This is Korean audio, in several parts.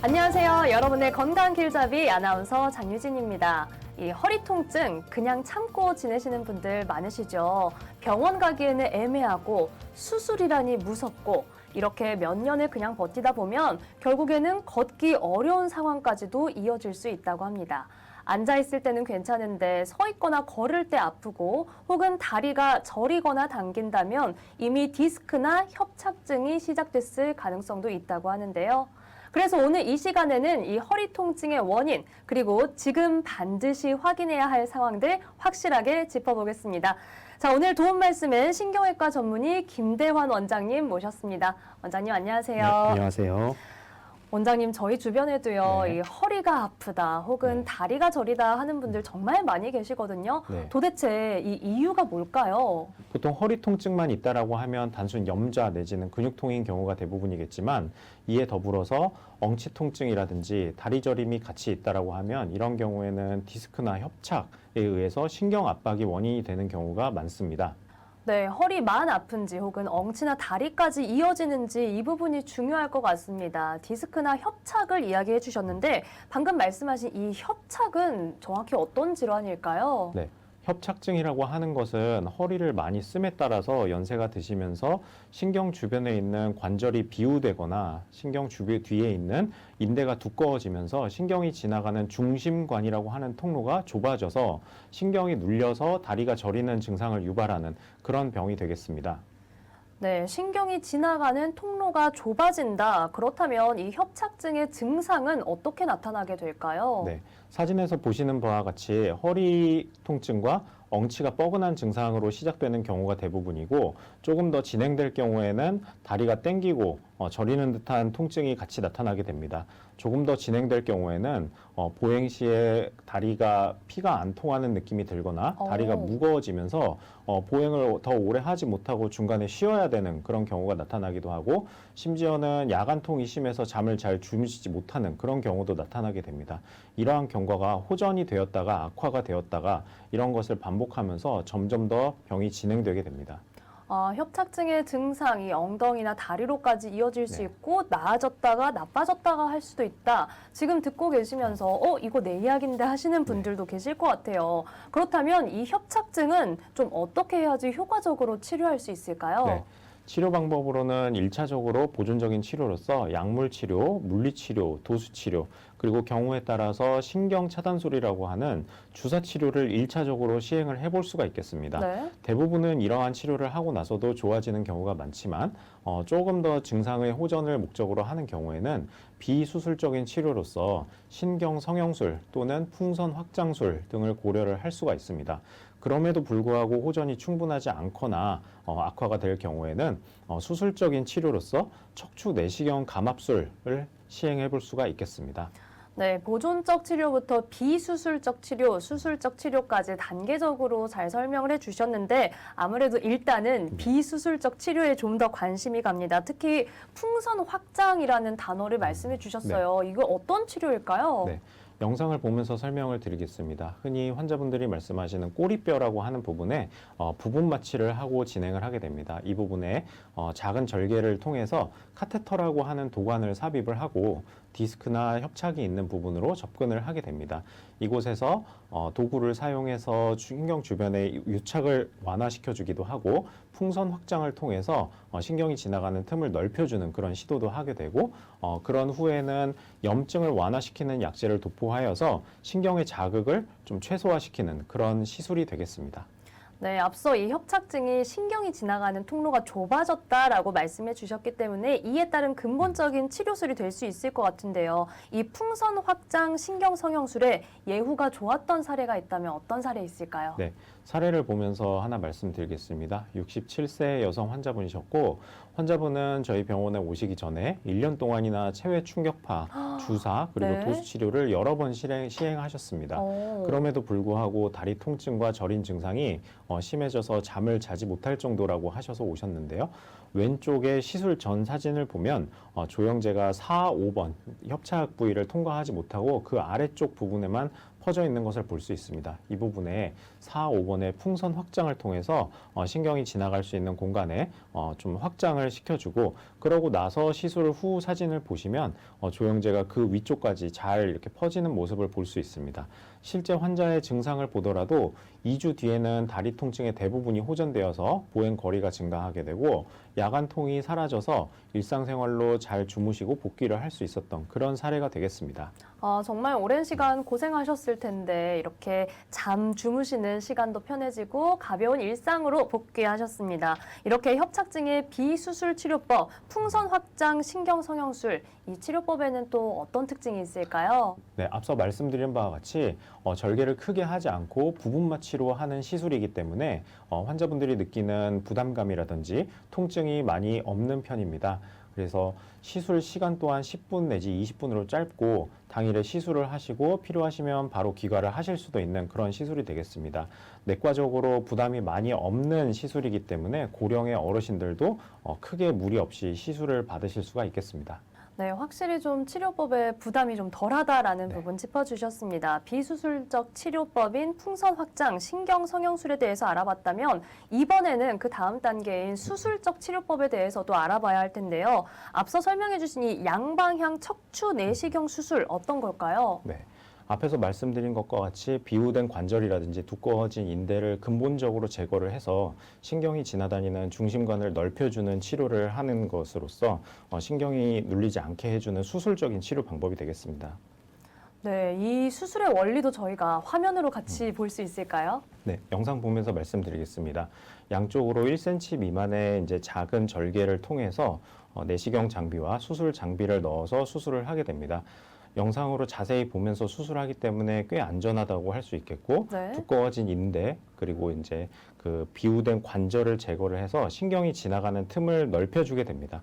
안녕하세요. 여러분의 건강 길잡이 아나운서 장유진입니다. 이 허리 통증 그냥 참고 지내시는 분들 많으시죠. 병원 가기에는 애매하고 수술이라니 무섭고 이렇게 몇 년을 그냥 버티다 보면 결국에는 걷기 어려운 상황까지도 이어질 수 있다고 합니다. 앉아있을 때는 괜찮은데 서 있거나 걸을 때 아프고 혹은 다리가 저리거나 당긴다면 이미 디스크나 협착증이 시작됐을 가능성도 있다고 하는데요. 그래서 오늘 이 시간에는 이 허리 통증의 원인 그리고 지금 반드시 확인해야 할 상황들 확실하게 짚어보겠습니다. 자, 오늘 도움 말씀은 신경외과 전문의 김대환 원장님 모셨습니다. 원장님 안녕하세요. 네, 안녕하세요. 원장님, 저희 주변에도요, 네. 이 허리가 아프다 혹은 네. 다리가 저리다 하는 분들 정말 많이 계시거든요. 네. 도대체 이 이유가 뭘까요? 보통 허리 통증만 있다라고 하면 단순 염좌 내지는 근육통인 경우가 대부분이겠지만 이에 더불어서 엉치 통증이라든지 다리 저림이 같이 있다라고 하면 이런 경우에는 디스크나 협착에 의해서 신경 압박이 원인이 되는 경우가 많습니다. 네, 허리만 아픈지 혹은 엉치나 다리까지 이어지는지 이 부분이 중요할 것 같습니다. 디스크나 협착을 이야기해 주셨는데 방금 말씀하신 이 협착은 정확히 어떤 질환일까요? 네. 협착증이라고 하는 것은 허리를 많이 씀에 따라서 연세가 드시면서 신경 주변에 있는 관절이 비우되거나 신경 주변 뒤에 있는 인대가 두꺼워지면서 신경이 지나가는 중심관이라고 하는 통로가 좁아져서 신경이 눌려서 다리가 저리는 증상을 유발하는 그런 병이 되겠습니다. 네, 신경이 지나가는 통로가 좁아진다. 그렇다면 이 협착증의 증상은 어떻게 나타나게 될까요? 네, 사진에서 보시는 바와 같이 허리 통증과 엉치가 뻐근한 증상으로 시작되는 경우가 대부분이고 조금 더 진행될 경우에는 다리가 땡기고 저리는 듯한 통증이 같이 나타나게 됩니다. 조금 더 진행될 경우에는 보행 시에 다리가 피가 안 통하는 느낌이 들거나 다리가 무거워지면서 보행을 더 오래 하지 못하고 중간에 쉬어야 되는 그런 경우가 나타나기도 하고 심지어는 야간통이 심해서 잠을 잘 주무시지 못하는 그런 경우도 나타나게 됩니다. 이러한 경과가 호전이 되었다가 악화가 되었다가 이런 것을 반복하면서 점점 더 병이 진행되게 됩니다. 협착증의 증상이 엉덩이나 다리로까지 이어질 수 네. 있고 나아졌다가 나빠졌다가 할 수도 있다. 지금 듣고 계시면서 이거 내 이야기인데 하시는 분들도 계실 것 같아요. 그렇다면 이 협착증은 좀 어떻게 해야지 효과적으로 치료할 수 있을까요? 네. 치료 방법으로는 1차적으로 보존적인 치료로서 약물 치료, 물리 치료, 도수 치료, 그리고 경우에 따라서 신경 차단술이라고 하는 주사 치료를 1차적으로 시행을 해볼 수가 있겠습니다. 네. 대부분은 이러한 치료를 하고 나서도 좋아지는 경우가 많지만 조금 더 증상의 호전을 목적으로 하는 경우에는 비수술적인 치료로서 신경 성형술 또는 풍선 확장술 등을 고려를 할 수가 있습니다. 그럼에도 불구하고 호전이 충분하지 않거나 악화가 될 경우에는 수술적인 치료로서 척추 내시경 감압술을 시행해 볼 수가 있겠습니다. 네, 보존적 치료부터 비수술적 치료, 수술적 치료까지 단계적으로 잘 설명을 해주셨는데 아무래도 일단은 비수술적 치료에 좀 더 관심이 갑니다. 특히 풍선 확장이라는 단어를 말씀해 주셨어요. 이거 어떤 치료일까요? 네. 영상을 보면서 설명을 드리겠습니다. 흔히 환자분들이 말씀하시는 꼬리뼈라고 하는 부분에 부분 마취를 하고 진행을 하게 됩니다. 이 부분에 작은 절개를 통해서 카테터라고 하는 도관을 삽입을 하고 디스크나 협착이 있는 부분으로 접근을 하게 됩니다. 이곳에서 도구를 사용해서 신경 주변의 유착을 완화시켜 주기도 하고 풍선 확장을 통해서 신경이 지나가는 틈을 넓혀주는 그런 시도도 하게 되고 그런 후에는 염증을 완화시키는 약제를 도포하여서 신경의 자극을 좀 최소화시키는 그런 시술이 되겠습니다. 네, 앞서 이 협착증이 신경이 지나가는 통로가 좁아졌다라고 말씀해 주셨기 때문에 이에 따른 근본적인 치료술이 될 수 있을 것 같은데요. 이 풍선 확장 신경 성형술에 예후가 좋았던 사례가 있다면 어떤 사례 있을까요? 네, 사례를 보면서 하나 말씀드리겠습니다. 67세 여성 환자분이셨고 환자분은 저희 병원에 오시기 전에 1년 동안이나 체외 충격파, 주사 그리고 네. 도수 치료를 여러 번 시행하셨습니다. 그럼에도 불구하고 다리 통증과 저린 증상이 심해져서 잠을 자지 못할 정도라고 하셔서 오셨는데요. 왼쪽에 시술 전 사진을 보면 조영제가 4, 5번 협착 부위를 통과하지 못하고 그 아래쪽 부분에만 퍼져 있는 것을 볼 수 있습니다. 이 부분에 4, 5번의 풍선 확장을 통해서 신경이 지나갈 수 있는 공간에 좀 확장을 시켜주고, 그러고 나서 시술 후 사진을 보시면 조영제가 그 위쪽까지 잘 이렇게 퍼지는 모습을 볼 수 있습니다. 실제 환자의 증상을 보더라도 2주 뒤에는 다리 통증의 대부분이 호전되어서 보행 거리가 증가하게 되고 야간통이 사라져서 일상생활로 잘 주무시고 복귀를 할 수 있었던 그런 사례가 되겠습니다. 정말 오랜 시간 고생하셨을 텐데 이렇게 잠 주무시는 시간도 편해지고 가벼운 일상으로 복귀하셨습니다. 이렇게 협착증의 비수술 치료법, 풍선 확장 신경성형술, 이 치료법에는 또 어떤 특징이 있을까요? 네, 앞서 말씀드린 바와 같이 절개를 크게 하지 않고 부분 마취로 하는 시술이기 때문에 환자분들이 느끼는 부담감이라든지 통증이 많이 없는 편입니다. 그래서 시술 시간 또한 10분 내지 20분으로 짧고 당일에 시술을 하시고 필요하시면 바로 귀가를 하실 수도 있는 그런 시술이 되겠습니다. 내과적으로 부담이 많이 없는 시술이기 때문에 고령의 어르신들도 크게 무리 없이 시술을 받으실 수가 있겠습니다. 네, 확실히 좀 치료법에 부담이 좀 덜하다라는 네. 부분 짚어주셨습니다. 비수술적 치료법인 풍선 확장 신경성형술에 대해서 알아봤다면 이번에는 그 다음 단계인 수술적 치료법에 대해서도 알아봐야 할 텐데요. 앞서 설명해 주신 이 양방향 척추 내시경 수술 어떤 걸까요? 네. 앞에서 말씀드린 것과 같이 비우된 관절이라든지 두꺼워진 인대를 근본적으로 제거를 해서 신경이 지나다니는 중심관을 넓혀주는 치료를 하는 것으로서 신경이 눌리지 않게 해주는 수술적인 치료 방법이 되겠습니다. 네, 이 수술의 원리도 저희가 화면으로 같이 볼 수 있을까요? 네, 영상 보면서 말씀드리겠습니다. 양쪽으로 1cm 미만의 이제 작은 절개를 통해서 내시경 장비와 수술 장비를 넣어서 수술을 하게 됩니다. 영상으로 자세히 보면서 수술하기 때문에 꽤 안전하다고 할 수 있겠고, 네. 두꺼워진 인대 그리고 이제 그 비우된 관절을 제거를 해서 신경이 지나가는 틈을 넓혀주게 됩니다.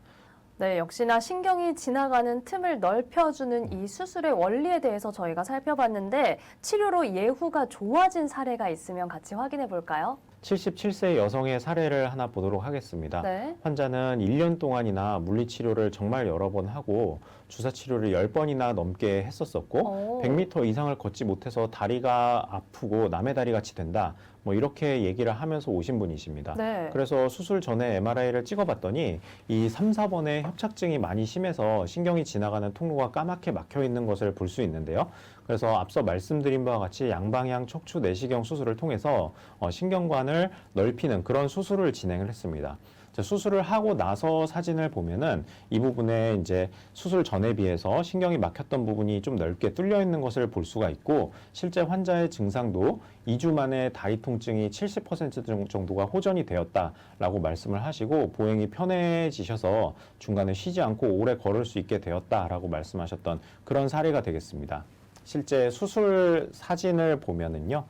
네, 역시나 신경이 지나가는 틈을 넓혀주는 이 수술의 원리에 대해서 저희가 살펴봤는데 치료로 예후가 좋아진 사례가 있으면 같이 확인해 볼까요? 77세 여성의 사례를 하나 보도록 하겠습니다. 네. 환자는 1년 동안이나 물리치료를 정말 여러 번 하고 주사치료를 10번이나 넘게 했었었고 100m 이상을 걷지 못해서 다리가 아프고 남의 다리 같이 된다. 뭐 이렇게 얘기를 하면서 오신 분이십니다. 네. 그래서 수술 전에 MRI를 찍어봤더니 이 3, 4번에 협착증이 많이 심해서 신경이 지나가는 통로가 까맣게 막혀 있는 것을 볼 수 있는데요. 그래서 앞서 말씀드린 바와 같이 양방향 척추 내시경 수술을 통해서 신경관을 넓히는 그런 수술을 진행을 했습니다. 수술을 하고 나서 사진을 보면은 이 부분에 이제 수술 전에 비해서 신경이 막혔던 부분이 좀 넓게 뚫려 있는 것을 볼 수가 있고, 실제 환자의 증상도 2주 만에 다리 통증이 70% 정도가 호전이 되었다라고 말씀을 하시고 보행이 편해지셔서 중간에 쉬지 않고 오래 걸을 수 있게 되었다라고 말씀하셨던 그런 사례가 되겠습니다. 실제 수술 사진을 보면은요,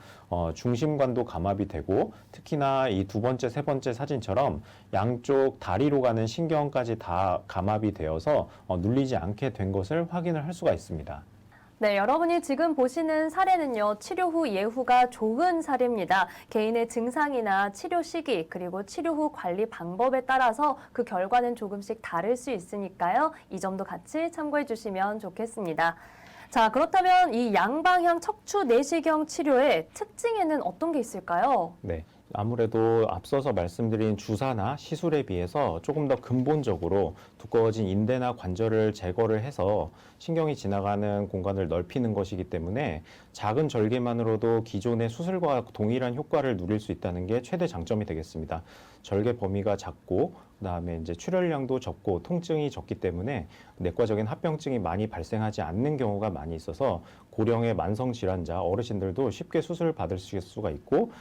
중심관도 감압이 되고 특히나 이 두 번째, 세 번째 사진처럼 양쪽 다리로 가는 신경까지 다 감압이 되어서 눌리지 않게 된 것을 확인을 할 수가 있습니다. 네, 여러분이 지금 보시는 사례는요, 치료 후 예후가 좋은 사례입니다. 개인의 증상이나 치료 시기, 그리고 치료 후 관리 방법에 따라서 그 결과는 조금씩 다를 수 있으니까요. 이 점도 같이 참고해 주시면 좋겠습니다. 자, 그렇다면 이 양방향 척추 내시경 치료의 특징에는 어떤 게 있을까요? 네. 아무래도 앞서서 말씀드린 주사나 시술에 비해서 조금 더 근본적으로 두꺼워진 인대나 관절을 제거를 해서 신경이 지나가는 공간을 넓히는 것이기 때문에 작은 절개만으로도 기존의 수술과 동일한 효과를 누릴 수 있다는 게 최대 장점이 되겠습니다. 절개 범위가 작고 그다음에 이제 출혈량도 적고 통증이 적기 때문에 내과적인 합병증이 많이 발생하지 않는 경우가 많이 있어서 고령의 만성 질환자 어르신들도 쉽게 수술을 받을 수가 있고,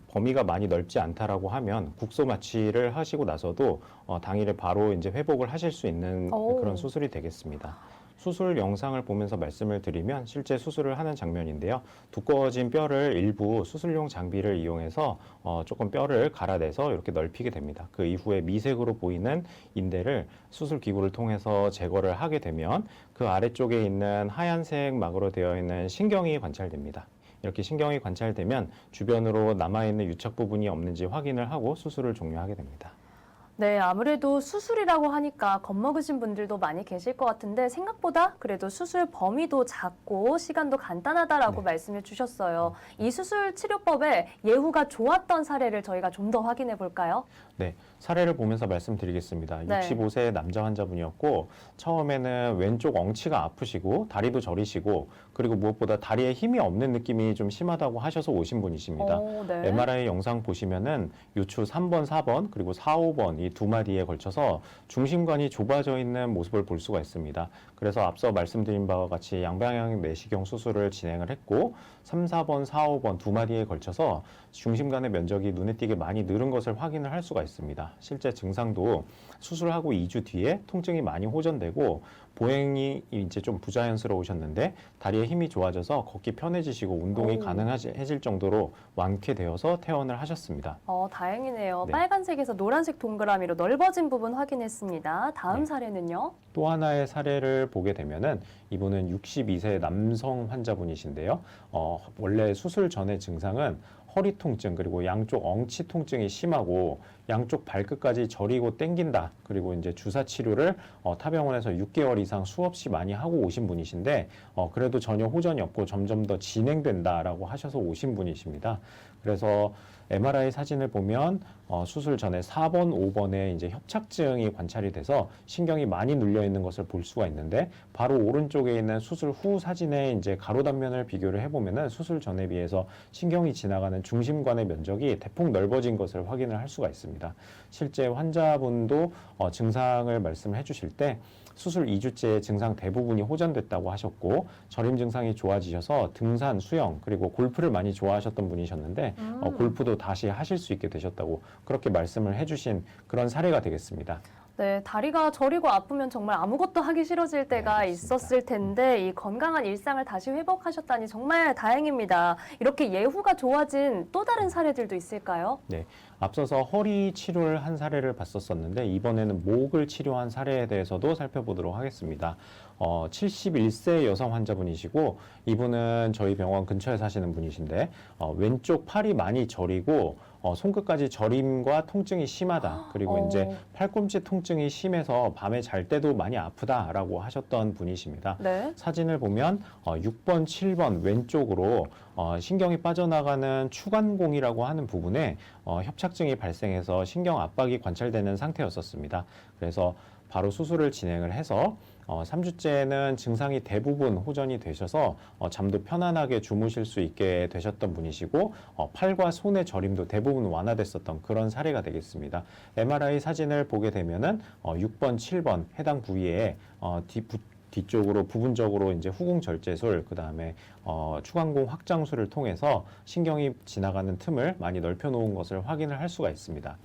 범위가 많이 넓지 않다라고 하면 국소 마취를 하시고 나서도 당일에 바로 이제 회복을 하실 수 있는 그런 수술이 되겠습니다. 수술 영상을 보면서 말씀을 드리면 실제 수술을 하는 장면인데요. 두꺼워진 뼈를 일부 수술용 장비를 이용해서 조금 뼈를 갈아내서 이렇게 넓히게 됩니다. 그 이후에 미색으로 보이는 인대를 수술 기구를 통해서 제거를 하게 되면 그 아래쪽에 있는 하얀색 막으로 되어 있는 신경이 관찰됩니다. 이렇게 신경이 관찰되면 주변으로 남아있는 유착 부분이 없는지 확인을 하고 수술을 종료하게 됩니다. 네, 아무래도 수술이라고 하니까 겁먹으신 분들도 많이 계실 것 같은데 생각보다 그래도 수술 범위도 작고 시간도 간단하다라고 네. 말씀해 주셨어요. 이 수술 치료법에 예후가 좋았던 사례를 저희가 좀 더 확인해 볼까요? 네, 사례를 보면서 말씀드리겠습니다. 네. 65세 남자 환자분이었고 처음에는 왼쪽 엉치가 아프시고 다리도 저리시고 그리고 무엇보다 다리에 힘이 없는 느낌이 좀 심하다고 하셔서 오신 분이십니다. 네. MRI 영상 보시면은 요추 3번, 4번 그리고 4, 5번 이 두 마디에 걸쳐서 중심관이 좁아져 있는 모습을 볼 수가 있습니다. 그래서 앞서 말씀드린 바와 같이 양방향 내시경 수술을 진행을 했고 3, 4번, 4, 5번 두 마디에 걸쳐서 중심관의 면적이 눈에 띄게 많이 늘은 것을 확인을 할 수가 있습니다. 실제 증상도 수술하고 2주 뒤에 통증이 많이 호전되고 보행이 이제 좀 부자연스러우셨는데 다리에 힘이 좋아져서 걷기 편해지시고 운동이 오. 가능해질 정도로 완쾌되어서 퇴원을 하셨습니다. 다행이네요. 네. 빨간색에서 노란색 동그라미로 넓어진 부분 확인했습니다. 다음 네. 사례는요? 또 하나의 사례를 보게 되면은 이분은 62세 남성 환자분이신데요. 원래 수술 전의 증상은 허리 통증 그리고 양쪽 엉치 통증이 심하고 양쪽 발끝까지 저리고 땡긴다. 그리고 이제 주사 치료를 타병원에서 6개월 이상 수없이 많이 하고 오신 분이신데 그래도 전혀 호전이 없고 점점 더 진행된다라고 하셔서 오신 분이십니다. 그래서 MRI 사진을 보면 수술 전에 4번, 5번에 이제 협착증이 관찰이 돼서 신경이 많이 눌려 있는 것을 볼 수가 있는데 바로 오른쪽에 있는 수술 후 사진의 이제 가로 단면을 비교를 해보면은 수술 전에 비해서 신경이 지나가는 중심관의 면적이 대폭 넓어진 것을 확인을 할 수가 있습니다. 실제 환자분도 증상을 말씀해 주실 때 수술 2주째 증상 대부분이 호전됐다고 하셨고 저림 증상이 좋아지셔서 등산, 수영 그리고 골프를 많이 좋아하셨던 분이셨는데 골프도 다시 하실 수 있게 되셨다고 그렇게 말씀을 해주신 그런 사례가 되겠습니다. 네, 다리가 저리고 아프면 정말 아무것도 하기 싫어질 때가 맞습니다. 있었을 텐데 이 건강한 일상을 다시 회복하셨다니 정말 다행입니다. 이렇게 예후가 좋아진 또 다른 사례들도 있을까요? 네, 앞서서 허리 치료를 한 사례를 봤었었는데 이번에는 목을 치료한 사례에 대해서도 살펴보도록 하겠습니다. 71세 여성 환자분이시고 이분은 저희 병원 근처에 사시는 분이신데 왼쪽 팔이 많이 저리고 손끝까지 저림과 통증이 심하다. 그리고 이제 팔꿈치 통증이 심해서 밤에 잘 때도 많이 아프다라고 하셨던 분이십니다. 네. 사진을 보면 6번, 7번 왼쪽으로 신경이 빠져나가는 추간공이라고 하는 부분에 협착증이 발생해서 신경 압박이 관찰되는 상태였었습니다. 그래서 바로 수술을 진행을 해서 3주째는 증상이 대부분 호전이 되셔서 잠도 편안하게 주무실 수 있게 되셨던 분이시고 팔과 손의 저림도 대부분 완화됐었던 그런 사례가 되겠습니다. MRI 사진을 보게 되면은 6번, 7번 해당 부위에 뒤쪽으로 부분적으로 이제 후궁절제술, 그 다음에 추간공 확장술을 통해서 신경이 지나가는 틈을 많이 넓혀 놓은 것을 확인을 할 수가 있습니다.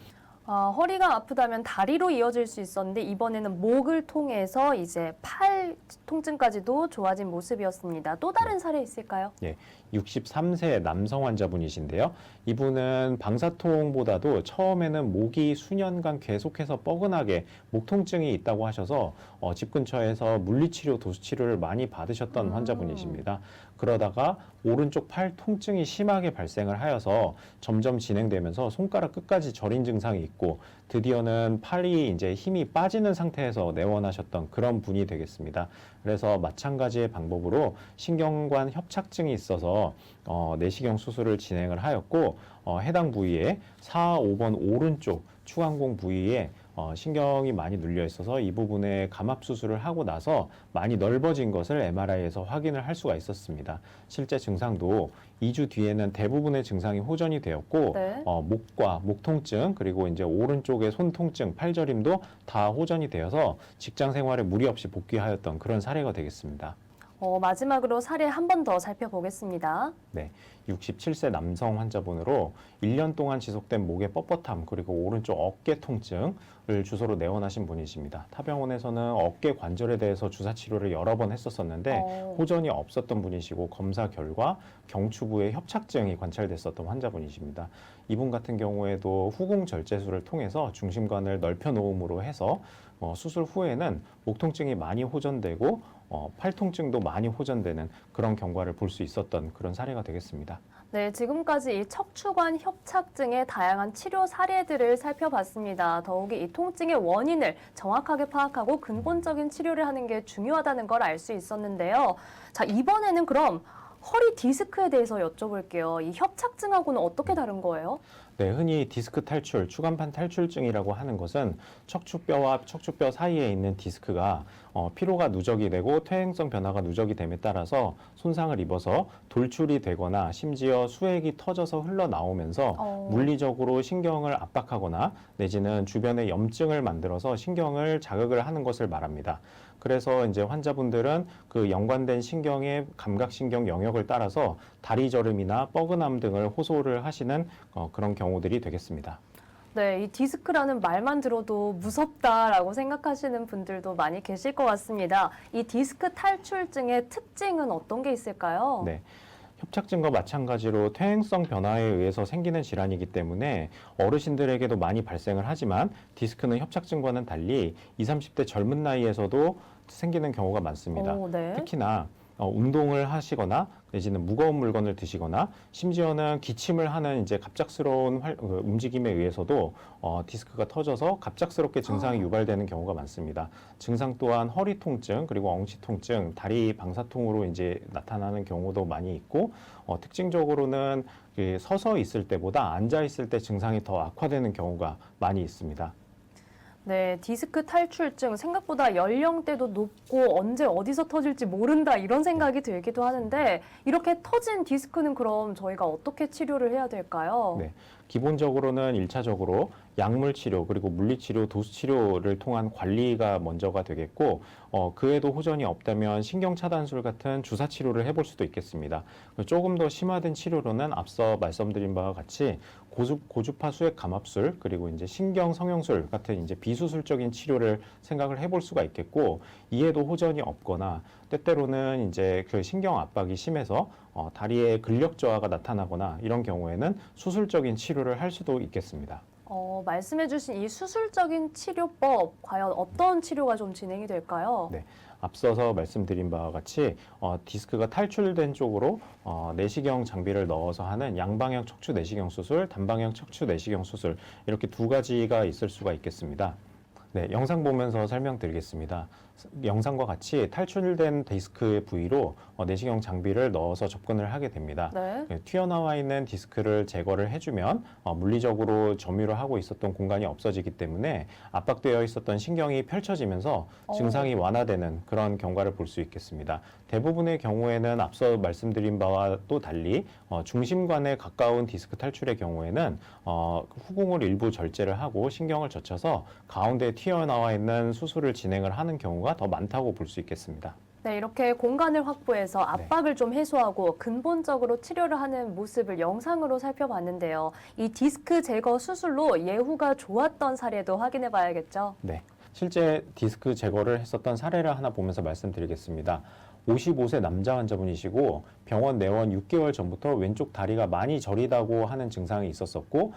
허리가 아프다면 다리로 이어질 수 있었는데 이번에는 목을 통해서 이제 팔 통증까지도 좋아진 모습이었습니다. 또 다른 사례 있을까요? 예, 63세 남성 환자분이신데요. 이분은 방사통보다도 처음에는 목이 수년간 계속해서 뻐근하게 목 통증이 있다고 하셔서 집 근처에서 물리치료, 도수치료를 많이 받으셨던 환자분이십니다. 그러다가 오른쪽 팔 통증이 심하게 발생을 하여서 점점 진행되면서 손가락 끝까지 저린 증상이 있고 드디어는 팔이 이제 힘이 빠지는 상태에서 내원하셨던 그런 분이 되겠습니다. 그래서 마찬가지의 방법으로 신경관 협착증이 있어서 내시경 수술을 진행을 하였고 해당 부위에 4, 5번 오른쪽 추간공 부위에 신경이 많이 눌려 있어서 이 부분에 감압 수술을 하고 나서 많이 넓어진 것을 MRI에서 확인을 할 수가 있었습니다. 실제 증상도 2주 뒤에는 대부분의 증상이 호전이 되었고 네. 목과 목 통증 그리고 이제 오른쪽의 손 통증, 팔저림도 다 호전이 되어서 직장 생활에 무리 없이 복귀하였던 그런 사례가 되겠습니다. 마지막으로 사례 한 번 더 살펴보겠습니다. 네, 67세 남성 환자분으로 1년 동안 지속된 목의 뻣뻣함 그리고 오른쪽 어깨 통증을 주소로 내원하신 분이십니다. 타병원에서는 어깨 관절에 대해서 주사 치료를 여러 번 했었었는데 호전이 없었던 분이시고 검사 결과 경추부에 협착증이 관찰됐었던 환자분이십니다. 이분 같은 경우에도 후궁절제술을 통해서 중심관을 넓혀 놓음으로 해서 수술 후에는 목 통증이 많이 호전되고 팔 통증도 많이 호전되는 그런 경과를 볼 수 있었던 그런 사례가 되겠습니다. 네, 지금까지 이 척추관 협착증의 다양한 치료 사례들을 살펴봤습니다. 더욱이 이 통증의 원인을 정확하게 파악하고 근본적인 치료를 하는 게 중요하다는 걸 알 수 있었는데요. 자, 이번에는 그럼 허리 디스크에 대해서 여쭤볼게요. 이 협착증하고는 어떻게 다른 거예요? 네, 흔히 디스크 탈출, 추간판 탈출증이라고 하는 것은 척추뼈와 척추뼈 사이에 있는 디스크가 피로가 누적이 되고 퇴행성 변화가 누적이 됨에 따라서 손상을 입어서 돌출이 되거나 심지어 수액이 터져서 흘러나오면서 물리적으로 신경을 압박하거나 내지는 주변에 염증을 만들어서 신경을 자극을 하는 것을 말합니다. 그래서 이제 환자분들은 그 연관된 신경의 감각신경 영역을 따라서 다리 저림이나 뻐근함 등을 호소를 하시는 그런 경우들이 되겠습니다. 네, 이 디스크라는 말만 들어도 무섭다라고 생각하시는 분들도 많이 계실 것 같습니다. 이 디스크 탈출증의 특징은 어떤 게 있을까요? 네. 협착증과 마찬가지로 퇴행성 변화에 의해서 생기는 질환이기 때문에 어르신들에게도 많이 발생을 하지만 디스크는 협착증과는 달리 20, 30대 젊은 나이에서도 생기는 경우가 많습니다. 네. 특히나 운동을 하시거나 내지는 무거운 물건을 드시거나 심지어는 기침을 하는 이제 갑작스러운 움직임에 의해서도 디스크가 터져서 갑작스럽게 증상이 유발되는 경우가 많습니다. 증상 또한 허리 통증 그리고 엉치 통증, 다리 방사통으로 이제 나타나는 경우도 많이 있고 특징적으로는 서서 있을 때보다 앉아 있을 때 증상이 더 악화되는 경우가 많이 있습니다. 네, 디스크 탈출증 생각보다 연령대도 높고 언제 어디서 터질지 모른다 이런 생각이 들기도 하는데 이렇게 터진 디스크는 그럼 저희가 어떻게 치료를 해야 될까요? 네, 기본적으로는 1차적으로 약물 치료 그리고 물리 치료, 도수 치료를 통한 관리가 먼저가 되겠고 그 외에도 호전이 없다면 신경 차단술 같은 주사 치료를 해볼 수도 있겠습니다. 조금 더 심화된 치료로는 앞서 말씀드린 바와 같이 고주파 수액 감압술 그리고 이제 신경 성형술 같은 이제 비수술적인 치료를 생각을 해볼 수가 있겠고 이에도 호전이 없거나 때때로는 이제 그 신경 압박이 심해서 다리에 근력 저하가 나타나거나 이런 경우에는 수술적인 치료를 할 수도 있겠습니다. 말씀해주신 이 수술적인 치료법, 과연 어떤 치료가 좀 진행이 될까요? 네, 앞서서 말씀드린 바와 같이 디스크가 탈출된 쪽으로 내시경 장비를 넣어서 하는 양방향 척추 내시경 수술, 단방향 척추 내시경 수술 이렇게 두 가지가 있을 수가 있겠습니다. 네, 영상 보면서 설명드리겠습니다. 영상과 같이 탈출된 디스크의 부위로 내시경 장비를 넣어서 접근을 하게 됩니다. 네. 튀어나와 있는 디스크를 제거를 해주면 물리적으로 점유를 하고 있었던 공간이 없어지기 때문에 압박되어 있었던 신경이 펼쳐지면서 증상이 완화되는 그런 경과를 볼 수 있겠습니다. 대부분의 경우에는 앞서 말씀드린 바와 또 달리 중심관에 가까운 디스크 탈출의 경우에는 후궁을 일부 절제를 하고 신경을 젖혀서 가운데 튀어나와 있는 수술을 진행을 하는 경우가 더 많다고 볼 수 있겠습니다. 네, 이렇게 공간을 확보해서 압박을 좀 해소하고 근본적으로 치료를 하는 모습을 영상으로 살펴봤는데요. 이 디스크 제거 수술로 예후가 좋았던 사례도 확인해 봐야겠죠? 네, 실제 디스크 제거를 했었던 사례를 하나 보면서 말씀드리겠습니다. 55세 남자 환자분이시고 병원 내원 6개월 전부터 왼쪽 다리가 많이 저리다고 하는 증상이 있었었고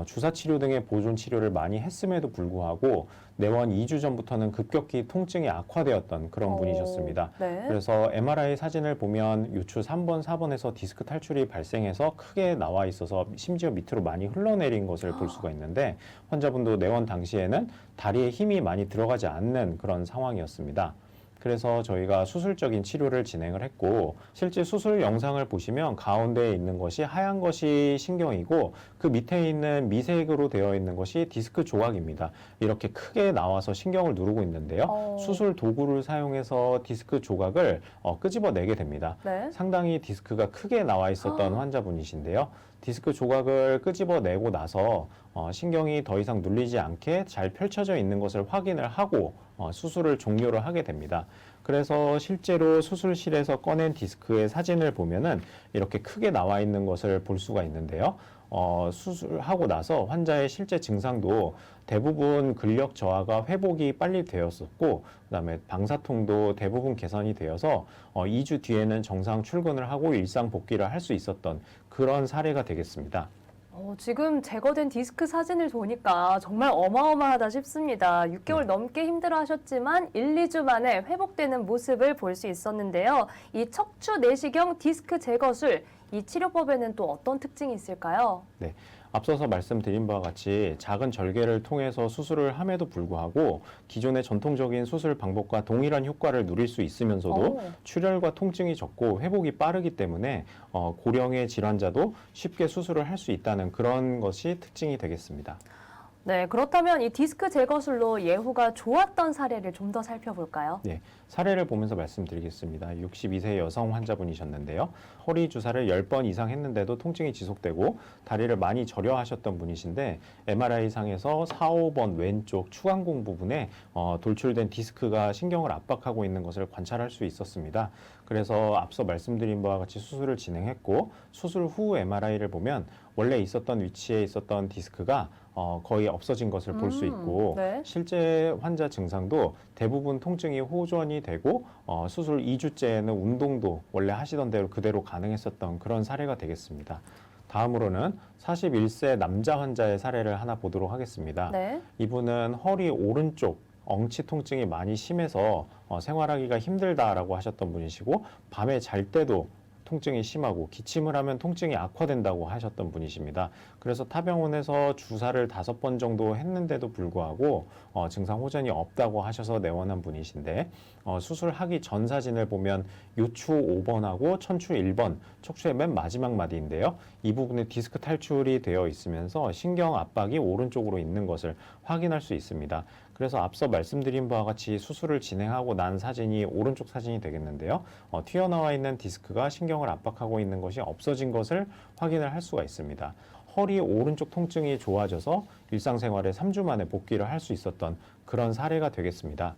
주사 치료 등의 보존 치료를 많이 했음에도 불구하고 내원 2주 전부터는 급격히 통증이 악화되었던 그런 분이셨습니다. 네. 그래서 MRI 사진을 보면 요추 3번, 4번에서 디스크 탈출이 발생해서 크게 나와 있어서 심지어 밑으로 많이 흘러내린 것을 볼 수가 있는데 환자분도 내원 당시에는 다리에 힘이 많이 들어가지 않는 그런 상황이었습니다. 그래서 저희가 수술적인 치료를 진행을 했고 실제 수술 영상을 보시면 가운데에 있는 것이 하얀 것이 신경이고 그 밑에 있는 미색으로 되어 있는 것이 디스크 조각입니다. 이렇게 크게 나와서 신경을 누르고 있는데요. 수술 도구를 사용해서 디스크 조각을 끄집어내게 됩니다. 네. 상당히 디스크가 크게 나와 있었던 환자분이신데요. 디스크 조각을 끄집어내고 나서 신경이 더 이상 눌리지 않게 잘 펼쳐져 있는 것을 확인을 하고 수술을 종료를 하게 됩니다. 그래서 실제로 수술실에서 꺼낸 디스크의 사진을 보면은 이렇게 크게 나와 있는 것을 볼 수가 있는데요. 수술하고 나서 환자의 실제 증상도 대부분 근력 저하가 회복이 빨리 되었었고 그다음에 방사통도 대부분 개선이 되어서 2주 뒤에는 정상 출근을 하고 일상 복귀를 할 수 있었던 그런 사례가 되겠습니다. 지금 제거된 디스크 사진을 보니까 정말 어마어마하다 싶습니다. 6개월 넘게 힘들어하셨지만 1, 2주 만에 회복되는 모습을 볼 수 있었는데요. 이 척추 내시경 디스크 제거술, 이 치료법에는 또 어떤 특징이 있을까요? 네. 앞서서 말씀드린 바와 같이 작은 절개를 통해서 수술을 함에도 불구하고 기존의 전통적인 수술 방법과 동일한 효과를 누릴 수 있으면서도 출혈과 통증이 적고 회복이 빠르기 때문에 고령의 질환자도 쉽게 수술을 할 수 있다는 그런 것이 특징이 되겠습니다. 네, 그렇다면 이 디스크 제거술로 예후가 좋았던 사례를 좀 더 살펴볼까요? 네, 사례를 보면서 말씀드리겠습니다. 62세 여성 환자분이셨는데요. 허리 주사를 10번 이상 했는데도 통증이 지속되고 다리를 많이 저려 하셨던 분이신데 MRI상에서 4, 5번 왼쪽 추간공 부분에 돌출된 디스크가 신경을 압박하고 있는 것을 관찰할 수 있었습니다. 그래서 앞서 말씀드린 바와 같이 수술을 진행했고 수술 후 MRI를 보면 원래 있었던 위치에 있었던 디스크가 거의 없어진 것을 볼 수 있고 네. 실제 환자 증상도 대부분 통증이 호전이 되고 수술 2주째에는 운동도 원래 하시던 대로 그대로 가능했었던 그런 사례가 되겠습니다. 다음으로는 41세 남자 환자의 사례를 하나 보도록 하겠습니다. 네. 이분은 허리 오른쪽 엉치 통증이 많이 심해서 생활하기가 힘들다라고 하셨던 분이시고 밤에 잘 때도 통증이 심하고 기침을 하면 통증이 악화된다고 하셨던 분이십니다. 그래서 타병원에서 주사를 5번 정도 했는데도 불구하고 증상 호전이 없다고 하셔서 내원한 분이신데 수술하기 전 사진을 보면 요추 5번하고 천추 1번, 척추의 맨 마지막 마디인데요. 이 부분에 디스크 탈출이 되어 있으면서 신경 압박이 오른쪽으로 있는 것을 확인할 수 있습니다. 그래서 앞서 말씀드린 바와 같이 수술을 진행하고 난 사진이 오른쪽 사진이 되겠는데요. 튀어나와 있는 디스크가 신경을 압박하고 있는 것이 없어진 것을 확인을 할 수가 있습니다. 허리 오른쪽 통증이 좋아져서 일상생활에 3주 만에 복귀를 할 수 있었던 그런 사례가 되겠습니다.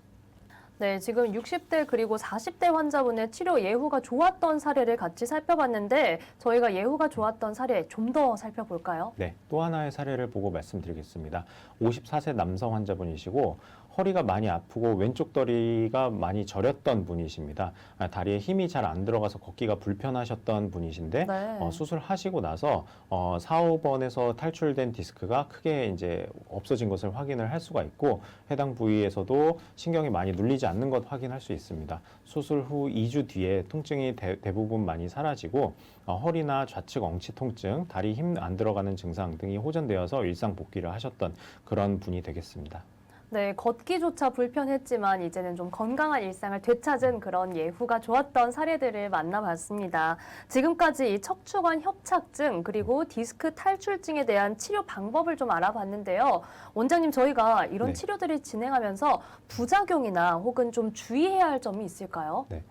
네, 지금 60대 그리고 40대 환자분의 치료 예후가 좋았던 사례를 같이 살펴봤는데 저희가 예후가 좋았던 사례 좀 더 살펴볼까요? 네, 또 하나의 사례를 보고 말씀드리겠습니다. 54세 남성 환자분이시고 허리가 많이 아프고 왼쪽 다리가 많이 저렸던 분이십니다. 다리에 힘이 잘 안 들어가서 걷기가 불편하셨던 분이신데 네. 수술하시고 나서 4, 5번에서 탈출된 디스크가 크게 이제 없어진 것을 확인을 할 수가 있고 해당 부위에서도 신경이 많이 눌리지 않는 것 확인할 수 있습니다. 수술 후 2주 뒤에 통증이 대부분 많이 사라지고 허리나 좌측 엉치 통증, 다리 힘 안 들어가는 증상 등이 호전되어서 일상 복귀를 하셨던 그런 분이 되겠습니다. 네, 걷기조차 불편했지만 이제는 좀 건강한 일상을 되찾은 그런 예후가 좋았던 사례들을 만나봤습니다. 지금까지 이 척추관 협착증 그리고 디스크 탈출증에 대한 치료 방법을 좀 알아봤는데요. 원장님, 저희가 이런 네. 치료들을 진행하면서 부작용이나 혹은 좀 주의해야 할 점이 있을까요? 네.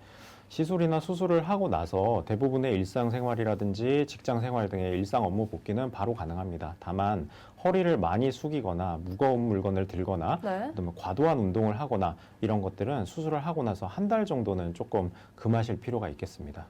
시술이나 수술을 하고 나서 대부분의 일상생활이라든지 직장생활 등의 일상 업무 복귀는 바로 가능합니다. 다만 허리를 많이 숙이거나 무거운 물건을 들거나 네. 그다음에 과도한 운동을 하거나 이런 것들은 수술을 하고 나서 한 달 정도는 조금 금하실 필요가 있겠습니다.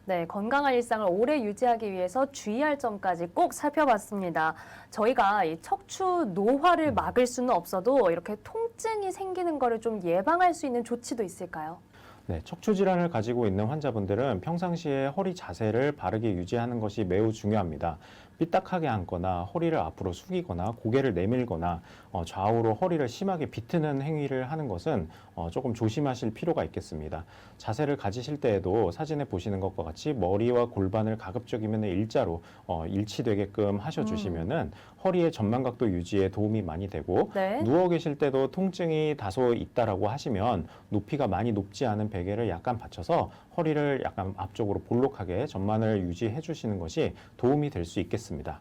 네, 건강한 일상을 오래 유지하기 위해서 주의할 점까지 꼭 살펴봤습니다. 저희가 이 척추 노화를 막을 수는 없어도 이렇게 통증이 생기는 거를 좀 예방할 수 있는 조치도 있을까요? 네, 척추 질환을 가지고 있는 환자분들은 평상시에 허리 자세를 바르게 유지하는 것이 매우 중요합니다. 삐딱하게 앉거나 허리를 앞으로 숙이거나 고개를 내밀거나 좌우로 허리를 심하게 비트는 행위를 하는 것은 조금 조심하실 필요가 있겠습니다. 자세를 가지실 때에도 사진에 보시는 것과 같이 머리와 골반을 가급적이면 일자로 일치되게끔 하셔주시면은 허리의 전만각도 유지에 도움이 많이 되고 네. 누워 계실 때도 통증이 다소 있다라고 하시면 높이가 많이 높지 않은 베개를 약간 받쳐서 허리를 약간 앞쪽으로 볼록하게 전만을 유지해 주시는 것이 도움이 될 수 있겠습니다.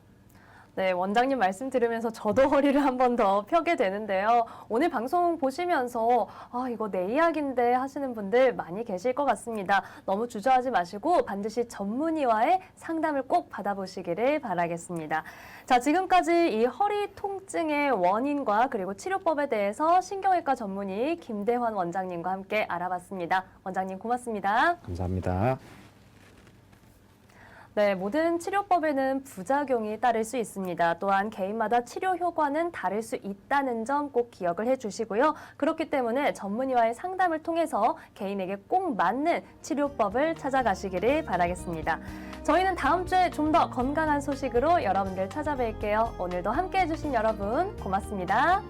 네, 원장님 말씀 들으면서 저도 허리를 한 번 더 펴게 되는데요. 오늘 방송 보시면서 이거 내 이야기인데 하시는 분들 많이 계실 것 같습니다. 너무 주저하지 마시고 반드시 전문의와의 상담을 꼭 받아보시기를 바라겠습니다. 자, 지금까지 이 허리 통증의 원인과 그리고 치료법에 대해서 신경외과 전문의 김대환 원장님과 함께 알아봤습니다. 원장님 고맙습니다. 감사합니다. 네, 모든 치료법에는 부작용이 따를 수 있습니다. 또한 개인마다 치료 효과는 다를 수 있다는 점 꼭 기억을 해주시고요. 그렇기 때문에 전문의와의 상담을 통해서 개인에게 꼭 맞는 치료법을 찾아가시기를 바라겠습니다. 저희는 다음 주에 좀 더 건강한 소식으로 여러분들 찾아뵐게요. 오늘도 함께해 주신 여러분 고맙습니다.